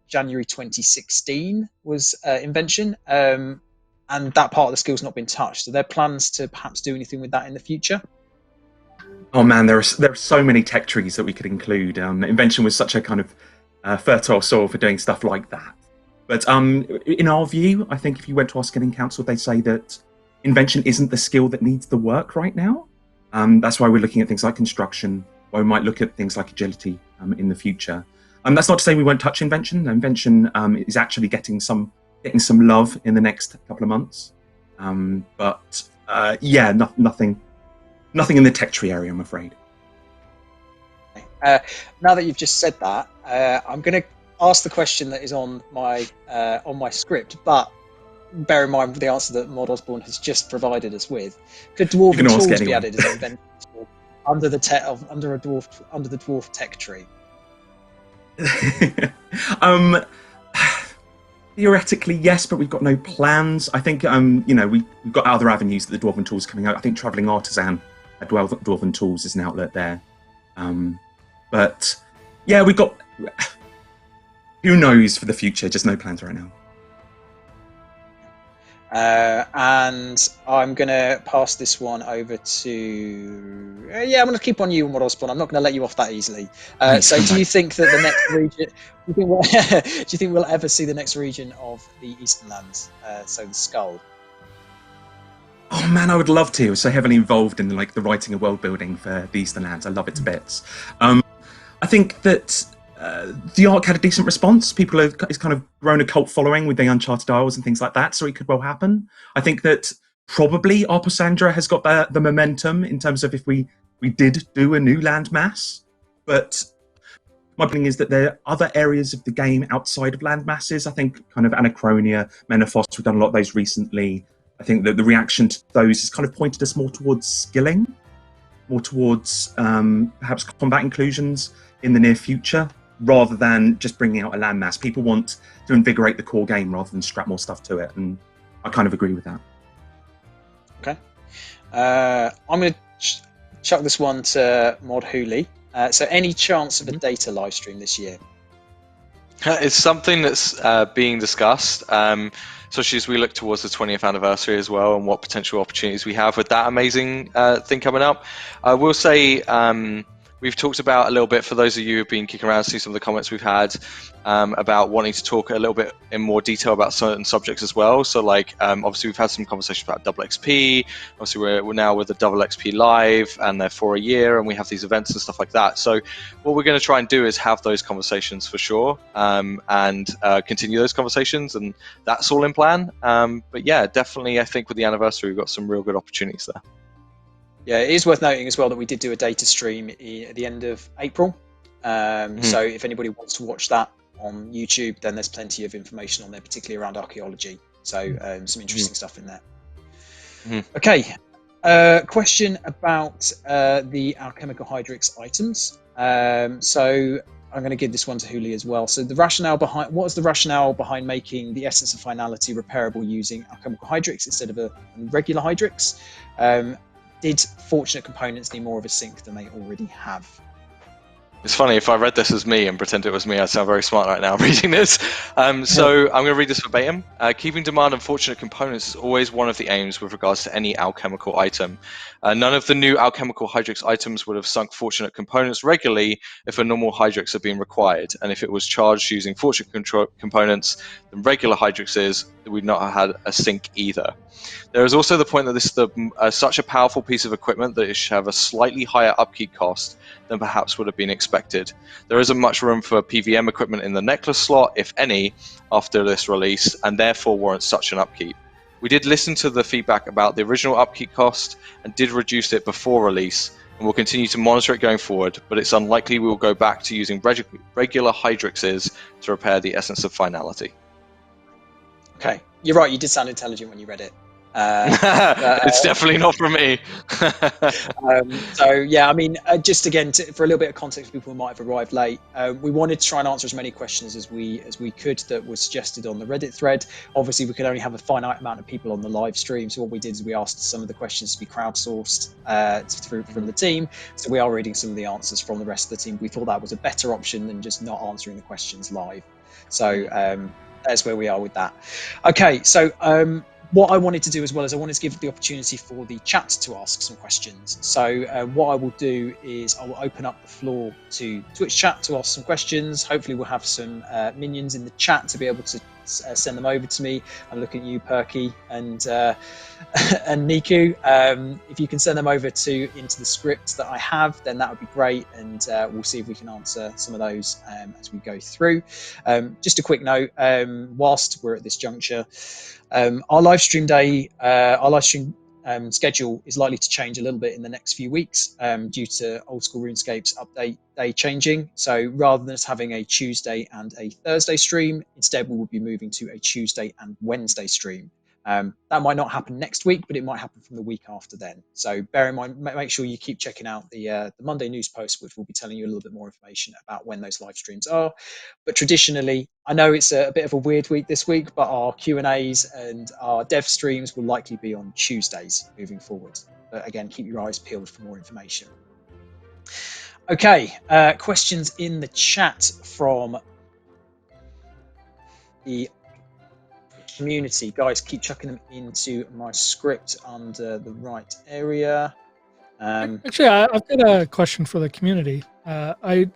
A: January 2016 was Invention, and that part of the skill's not been touched. Are there plans to perhaps do anything with that in the future?
E: Oh man, there are so many tech trees that we could include. Invention was such a kind of fertile soil for doing stuff like that. But in our view, I think if you went to our skilling council, they'd say that Invention isn't the skill that needs the work right now. That's why we're looking at things like construction, why we might look at things like agility in the future. That's not to say we won't touch Invention. Invention is actually getting some love in the next couple of months. Yeah, nothing in the tech tree area, I'm afraid.
A: Now that you've just said that, I'm going to ask the question that is on my script, but bear in mind the answer that Mod Osborne has just provided us with. Could dwarven tools be added as an event under the dwarf tech tree?
E: Theoretically, yes, but we've got no plans. I think we've got other avenues that the dwarven tools coming out. I think Travelling Artisan at Dwarven Tools is an outlet there. But yeah, we've got who knows for the future, just no plans right now.
A: And I'm going to pass this one over to... I'm going to keep on you, Mod Osborne. I'm not going to let you off that easily. So do you think that the next region... do you think we'll ever see the next region of the Eastern Lands, so the Skull?
E: Oh man, I would love to. I was so heavily involved in the writing and world building for the Eastern Lands. I love it to bits. I think that the Ark had a decent response. It's kind of grown a cult following with the Uncharted Isles and things like that, so it could well happen. I think that probably Arposandra has got the momentum in terms of if we did do a new landmass. But my feeling is that there are other areas of the game outside of landmasses. I think kind of Anachronia, Menaphos, we've done a lot of those recently. I think that the reaction to those has kind of pointed us more towards skilling, more towards perhaps combat inclusions in the near future, rather than just bringing out a landmass. People want to invigorate the core game rather than strap more stuff to it, and I kind of agree with that.
A: Okay. I'm going to chuck this one to Mod Hooli. So any chance of a data live stream this year?
C: It's something that's being discussed, especially as we look towards the 20th anniversary as well, and what potential opportunities we have with that amazing thing coming up. I will say we've talked about a little bit, for those of you who've been kicking around, see some of the comments we've had about wanting to talk a little bit in more detail about certain subjects as well. So like obviously we've had some conversations about double XP. Obviously we're now with the double XP live, and they're for a year, and we have these events and stuff like that. So what we're going to try and do is have those conversations for sure, and continue those conversations, and that's all in plan. But yeah, definitely I think with the anniversary we've got some real good opportunities there.
A: Yeah, it is worth noting as well that we did do a data stream at the end of April. So if anybody wants to watch that on YouTube, then there's plenty of information on there, particularly around archaeology. So some interesting stuff in there. Okay, question about the Alchemical Hydrix items. So I'm going to give this one to Hooli as well. So what was the rationale behind making the Essence of Finality repairable using Alchemical Hydrix instead of a regular Hydrix? Did Fortunate Components need more of a sync than they already have?
C: It's funny, if I read this as me and pretend it was me, I sound very smart right now reading this. So I'm going to read this verbatim. Keeping demand on fortunate components is always one of the aims with regards to any alchemical item. None of the new alchemical Hydrix items would have sunk fortunate components regularly if a normal Hydrix had been required, and if it was charged using fortunate components than regular Hydrixes, we'd not have had a sink either. There is also the point that this is such a powerful piece of equipment that it should have a slightly higher upkeep cost than perhaps would have been expected. There isn't much room for PVM equipment in the necklace slot, if any, after this release, and therefore warrants such an upkeep. We did listen to the feedback about the original upkeep cost and did reduce it before release, and we'll continue to monitor it going forward, but it's unlikely we will go back to using regular Hydrixes to repair the essence of finality.
A: Okay, you're right, you did sound intelligent when you read it.
C: It's definitely not from me.
A: So yeah, I mean, just again for a little bit of context, people who might have arrived late. We wanted to try and answer as many questions as we could that were suggested on the Reddit thread. Obviously, we could only have a finite amount of people on the live stream, so what we did is we asked some of the questions to be crowdsourced from the team. So we are reading some of the answers from the rest of the team. We thought that was a better option than just not answering the questions live. So that's where we are with that. Okay, so what I wanted to do as well is I wanted to give the opportunity for the chat to ask some questions. So what I will do is I will open up the floor to Twitch chat to ask some questions. Hopefully we'll have some minions in the chat to be able to send them over to me. I'm looking at you, Perky, and Niku. If you can send them over into the script that I have, then that would be great, and we'll see if we can answer some of those as we go through. Just a quick note, whilst we're at this juncture, our live stream schedule is likely to change a little bit in the next few weeks due to Old School RuneScape's update day changing. So rather than us having a Tuesday and a Thursday stream, instead we will be moving to a Tuesday and Wednesday stream. That might not happen next week, but it might happen from the week after then. So bear in mind, make sure you keep checking out the Monday news post, which will be telling you a little bit more information about when those live streams are. But traditionally, I know it's a bit of a weird week this week, but our Q&As and our dev streams will likely be on Tuesdays moving forward. But again, keep your eyes peeled for more information. Okay, questions in the chat from the community. Guys, keep chucking them into my script under the right area.
B: Actually, I've got a question for the community. I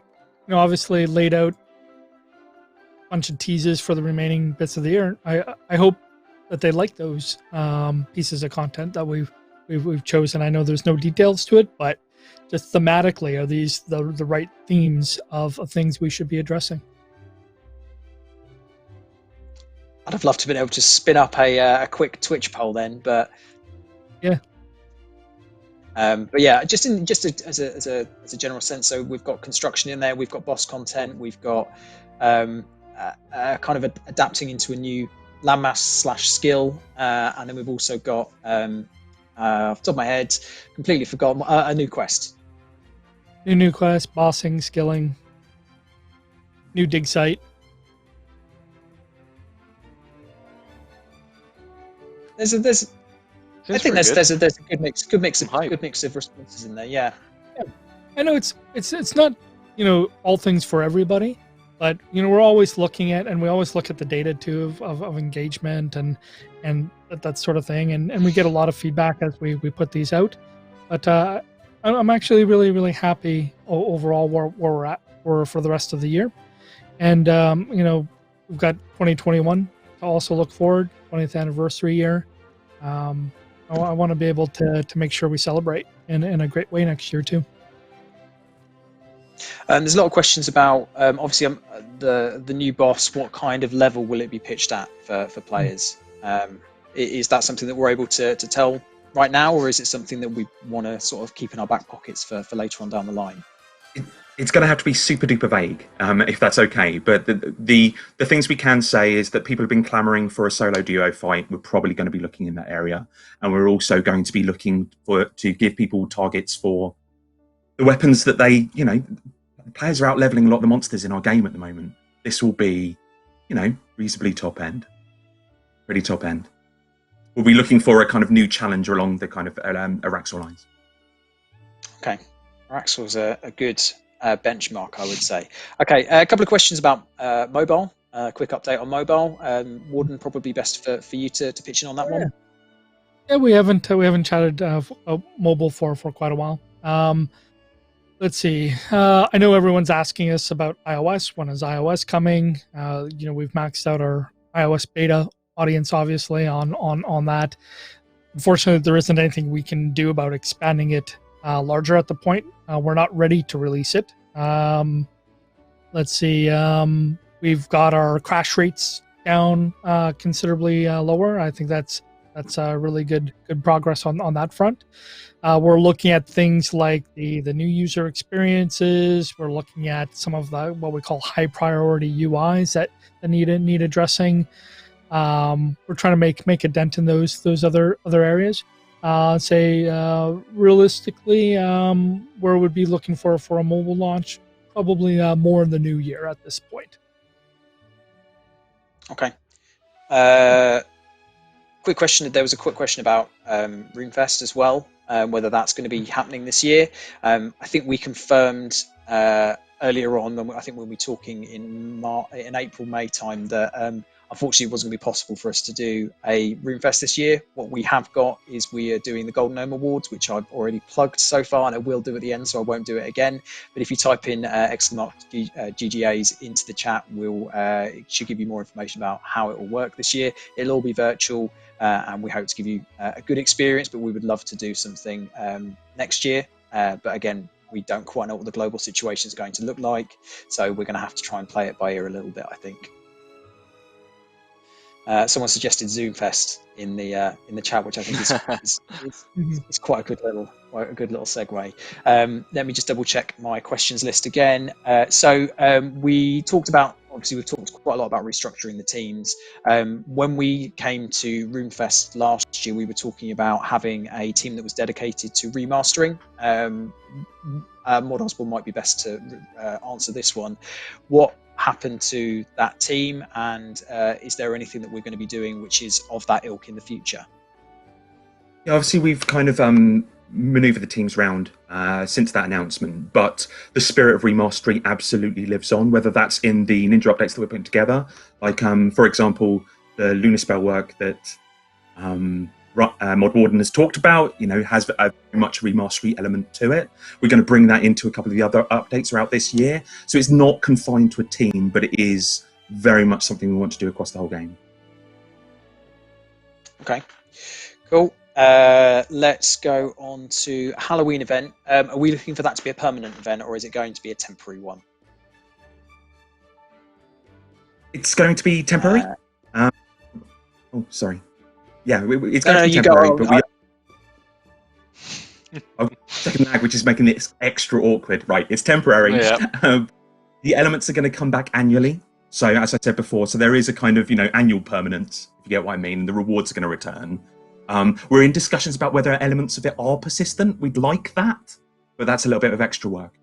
B: obviously laid out a bunch of teases for the remaining bits of the year. I hope that they like those pieces of content that we've chosen. I know there's no details to it, but just thematically, are these the right themes of things we should be addressing?
A: I'd have loved to have been able to spin up a quick Twitch poll then, but
B: yeah.
A: But yeah, just as a general sense. So we've got construction in there, we've got boss content, we've got kind of adapting into a new landmass / skill, and then we've also got off the top of my head, completely forgotten, a new quest.
B: New quest, bossing, skilling, new dig site.
A: I think there's a good mix of responses in there. Yeah.
B: I know it's not all things for everybody, but we're always looking at, and we always look at the data too of engagement and that sort of thing, and we get a lot of feedback as we put these out. But I'm actually really, really happy overall where we're at for the rest of the year, and we've got 2021 to also look forward, 20th anniversary year. I want to be able to make sure we celebrate in a great way next year too.
A: There's a lot of questions about obviously the new boss. What kind of level will it be pitched at for players? Is that something that we're able to tell right now, or is it something that we want to sort of keep in our back pockets for later on down the line?
E: It's going to have to be super duper vague, if that's okay. But the things we can say is that people have been clamoring for a solo duo fight. We're probably going to be looking in that area, and we're also going to be looking to give people targets for the weapons that they, players are out leveling a lot of the monsters in our game at the moment. This will be, reasonably top end, pretty top end. We'll be looking for a kind of new challenge along the kind of Araxor lines.
A: Okay. Araxor's a good benchmark, I would say. Okay, a couple of questions about mobile. Quick update on mobile. Warden, probably best for you to pitch in on that one.
B: Yeah, we haven't chatted mobile for quite a while. Let's see. I know everyone's asking us about iOS. When is iOS coming? We've maxed out our iOS beta audience, obviously, on that. Unfortunately, there isn't anything we can do about expanding it larger at the point. We're not ready to release it. Let's see. We've got our crash rates down considerably lower. I think that's really good progress on that front. We're looking at things like the new user experiences. We're looking at some of the what we call high priority UIs that need addressing. We're trying to make a dent in those other areas. Realistically, where we'd be looking for a mobile launch, probably more in the new year at this point.
A: Okay. Quick question. There was a quick question about RuneFest as well, whether that's going to be happening this year. I think we confirmed earlier on, I think when we were talking in April, May time, that unfortunately it wasn't going to be possible for us to do a RuneFest this year. What we have got is we are doing the Golden Gnome Awards, which I've already plugged so far, and I will do at the end, so I won't do it again. But if you type in GGAs into the chat, it should give you more information about how it will work this year. It'll all be virtual, and we hope to give you a good experience, but we would love to do something next year. But again, we don't quite know what the global situation is going to look like, so we're going to have to try and play it by ear a little bit, I think. Someone suggested Zoomfest in the chat, which I think is quite a good little segue. Let me just double check my questions list again. We talked about, obviously we've talked quite a lot about restructuring the teams. When we came to RuneFest last year, we were talking about having a team that was dedicated to remastering. Mod Osborne might be best to answer this one. What happened to that team, and is there anything that we're going to be doing which is of that ilk in the future?
E: Yeah, obviously we've kind of maneuvered the teams around since that announcement, but the spirit of remastery absolutely lives on, whether that's in the Ninja updates that we're putting together, like for example the Lunar Spell work that Mod Warden has talked about, has very much a remastery element to it. We're going to bring that into a couple of the other updates throughout this year. So it's not confined to a team, but it is very much something we want to do across the whole game.
A: Okay, cool. Let's go on to Halloween event. Are we looking for that to be a permanent event, or is it going to be a temporary one?
E: It's going to be temporary. Oh, sorry. Yeah, it's going to be temporary, but I'll second that, which is making it extra awkward. Right, it's temporary. Yeah. The elements are going to come back annually. So, as I said before, there is a kind of annual permanence, if you get what I mean. The rewards are going to return. We're in discussions about whether elements of it are persistent. We'd like that, but that's a little bit of extra work.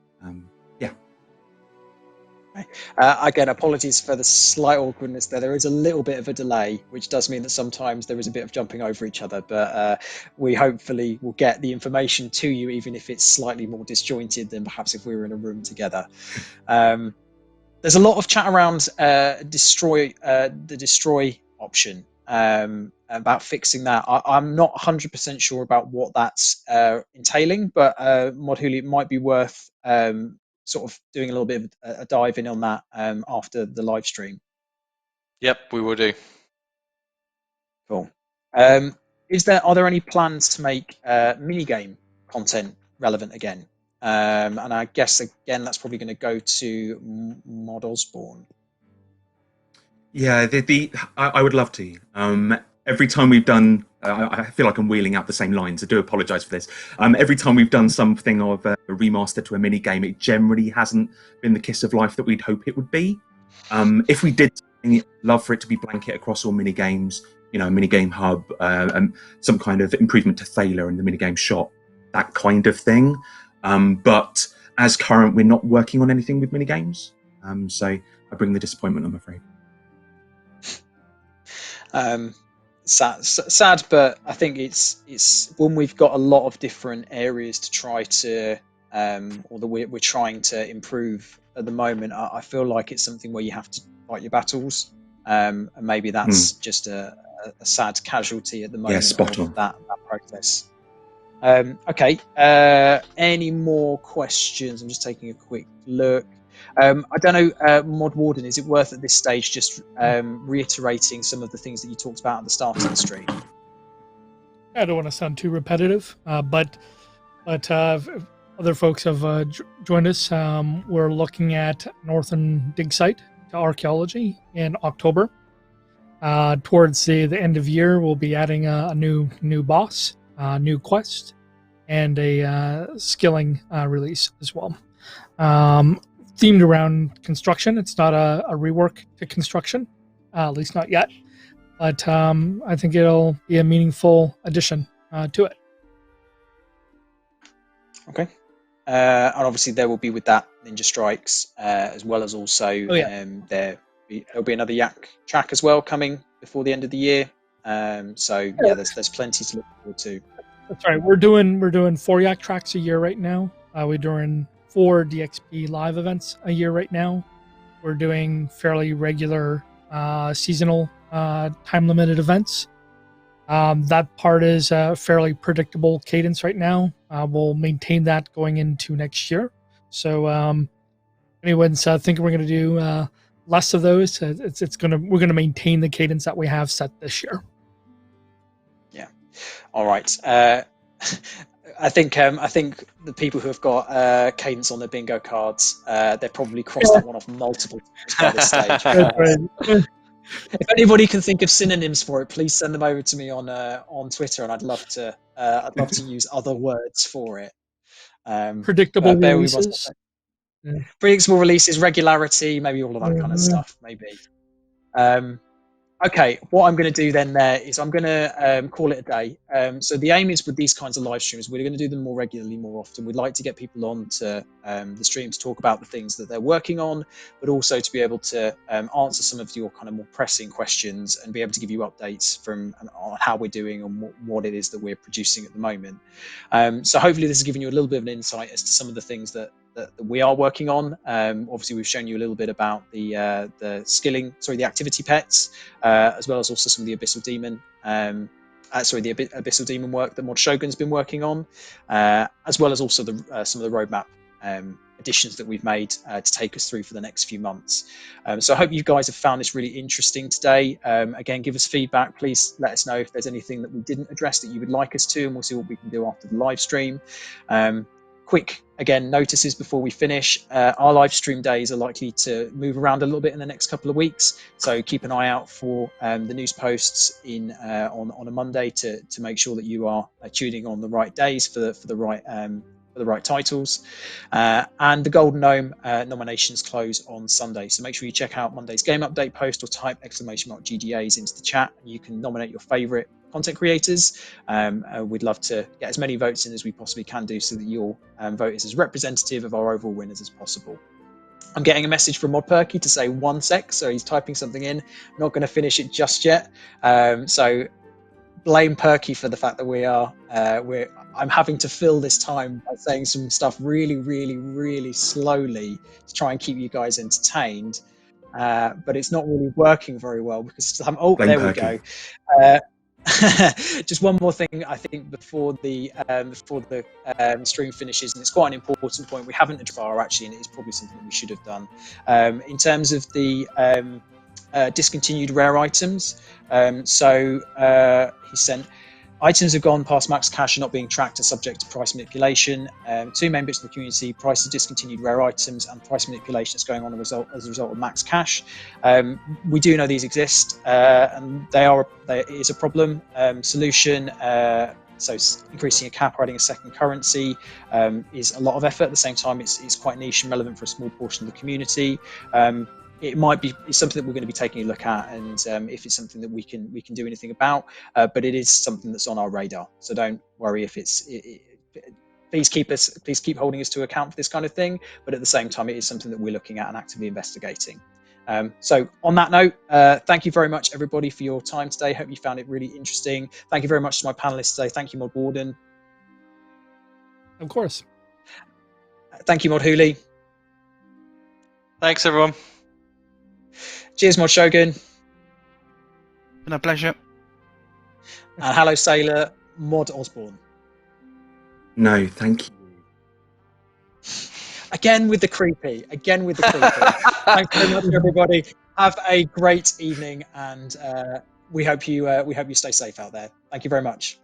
A: Again, apologies for the slight awkwardness there. There is a little bit of a delay, which does mean that sometimes there is a bit of jumping over each other, but we hopefully will get the information to you, even if it's slightly more disjointed than perhaps if we were in a room together. There's a lot of chat around the destroy option, about fixing that. I'm not 100% sure about what that's entailing, but Modhuli, it might be worth sort of doing a little bit of a dive in on that after the live stream.
C: Yep, we will do.
A: Cool. Are there any plans to make minigame content relevant again? And I guess again that's probably going to go to Mod Osborne.
E: Yeah, I would love to. Every time we've done, I feel like I'm wheeling out the same lines. I do apologise for this. Every time we've done something of a remaster to a mini game, it generally hasn't been the kiss of life that we'd hope it would be. If we did something, I'd love for it to be blanket across all mini games. Mini game hub, and some kind of improvement to Thaler in the mini game shop, that kind of thing. But as current, we're not working on anything with mini games. So I bring the disappointment, I'm afraid.
A: Sad, but I think it's when we've got a lot of different areas to try to or that we're trying to improve at the moment, I feel like it's something where you have to fight your battles, and maybe that's just a sad casualty at the moment
E: spot
A: of
E: on.
A: that process. Okay, any more questions? I'm just taking a quick look. I don't know, Mod Warden, is it worth at this stage just reiterating some of the things that you talked about at the start of the stream?
B: I don't want to sound too repetitive, but if other folks have joined us. We're looking at an Orthen Dig Site to archaeology in October. Towards the end of year, we'll be adding a new boss, new quest, and a skilling release as well. Themed around construction. It's not a rework to construction, at least not yet. But I think it'll be a meaningful addition to it.
A: Okay. And obviously there will be with that Ninja Strikes, as well as also there'll be another Yak track as well coming before the end of the year. So there's plenty to look forward to.
B: That's right. We're doing 4 Yak tracks a year right now. We're doing 4 DXP live events a year right now. We're doing fairly regular seasonal time limited events. That part is a fairly predictable cadence right now. We'll maintain that going into next year. So anyone's thinking we're going to do less of those, we're going to maintain the cadence that we have set this year.
A: Yeah. All right. I think the people who have got cadence on their bingo cards, they've probably crossed that one off multiple times by this stage. If anybody can think of synonyms for it, please send them over to me on Twitter, and I'd love to use other words for it.
B: Predictable releases.
A: Predictable releases, regularity, maybe all of that kind of stuff. Maybe. Okay, what I'm going to do then there is I'm going to call it a day. So the aim is with these kinds of live streams, we're going to do them more regularly, more often. We'd like to get people on to the stream to talk about the things that they're working on, but also to be able to answer some of your kind of more pressing questions and be able to give you updates on how we're doing and what it is that we're producing at the moment. So hopefully this has given you a little bit of an insight as to some of the things that we are working on. Obviously, we've shown you a little bit about the activity pets, as well as also some of the Abyssal Demon, Abyssal Demon work that Mod Shogun's been working on, as well as also some of the roadmap additions that we've made to take us through for the next few months. So I hope you guys have found this really interesting today. Again, give us feedback. Please let us know if there's anything that we didn't address that you would like us to, and we'll see what we can do after the live stream. Quick, again, notices before we finish. Our live stream days are likely to move around a little bit in the next couple of weeks, so keep an eye out for the news posts on a Monday to make sure that you are tuning on the right days for the right titles. And the Golden Gnome nominations close on Sunday, so make sure you check out Monday's game update post or type !GDAs into the chat. You can nominate your favorite content creators. We'd love to get as many votes in as we possibly can do so that your vote is as representative of our overall winners as possible. I'm getting a message from Mod Perky to say 1 sec, so he's typing something in. I'm not going to finish it just yet, so blame Perky for the fact that I'm having to fill this time by saying some stuff really, really, really slowly to try and keep you guys entertained, but it's not really working very well because there we go. Just one more thing, I think, before the stream finishes, and it's quite an important point. We haven't addressed actually, and it is probably something that we should have done. In terms of the discontinued rare items, he sent. Items have gone past max cash and not being tracked and subject to price manipulation. 2 main bits of the community: price of discontinued rare items and price manipulation that's going on as a result of max cash. We do know these exist, and it is a problem. Solution: so increasing a cap or adding a second currency is a lot of effort. At the same time, it's quite niche and relevant for a small portion of the community. It's something that we're going to be taking a look at, and if it's something that we can do anything about, but it is something that's on our radar. So don't worry if please keep holding us to account for this kind of thing. But at the same time, it is something that we're looking at and actively investigating. So on that note, thank you very much, everybody, for your time today. Hope you found it really interesting. Thank you very much to my panelists today. Thank you, Mod Warden.
B: Of course.
A: Thank you, Mod Hooli.
C: Thanks, everyone.
A: Cheers, Mod Shogun.
D: Been a pleasure.
A: And hello, Sailor, Mod Osborne.
E: No, thank you.
A: Again with the creepy. Thanks very much, everybody. Have a great evening, and we hope you stay safe out there. Thank you very much.